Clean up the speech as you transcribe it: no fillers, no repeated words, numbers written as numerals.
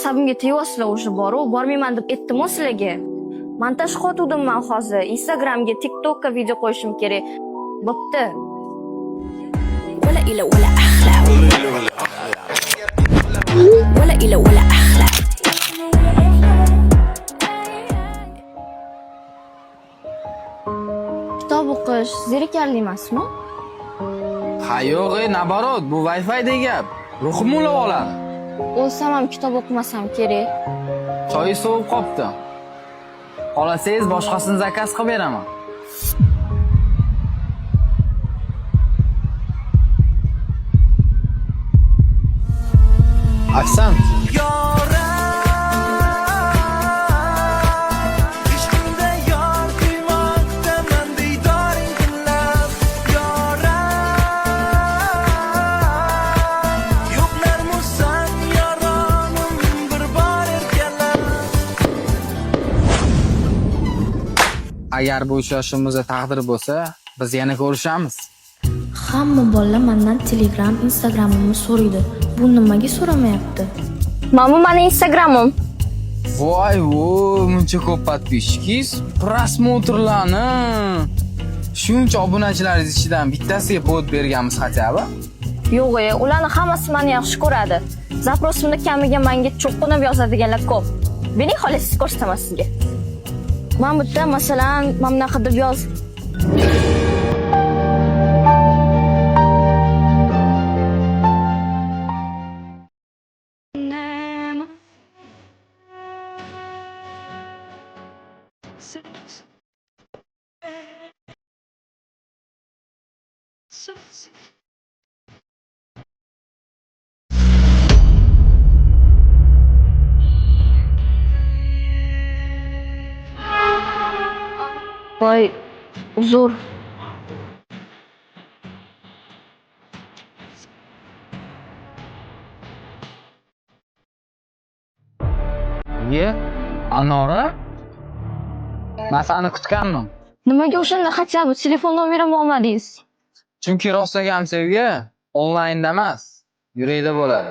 asabimga tegyapsizlar o'sha boru, bormayman deb aytdim-ku sizlarga. Montaj qotuvdim men hozir. Instagramga, TikTokka video qo'yishim kerak. Bo'pti. ولا إلى ولا أحلى ولا إلى ولا أحلى Kitob o'qish zerikarli emasmi? Ha yo'q, naborot, bu Wi-Fi degap. Ruhim ulab oladi. O'lsam ham kitob o'qimasam kerak. Choy sovib qopti. Xolasangiz boshqasini zakaz qilib beraman. Aksant. Agar bu uchrashuvimizda taqdir bo'lsa, biz yana ko'rishamiz. Hamma bolalar mendan Telegram, Instagramimni so'raydi. Bu nimaga so'ramayapti? Mana mening Instagramim. Voy, muncha ko'p подписчикis, просмотрlarni. Shuncha obunachilaringiz ichidan bittasiga povod berganmiz xataba? Yo'q, ularni hammasi meni yaxshi ko'radi. Zaprosimda kamiga menga cho'qqinib yozadiganlar ko'p. Mening xolangiz ko'rsataman sizga. Men bitta masalan, mana bunaqa deb yoz. Voy, uzr. Anora? Men seni kutgandim. Nimaga o'shanda xatga telefon nomerimni olmadingiz? Chunki rostlagan sevgi onlaynda emas, yurakda bo'ladi.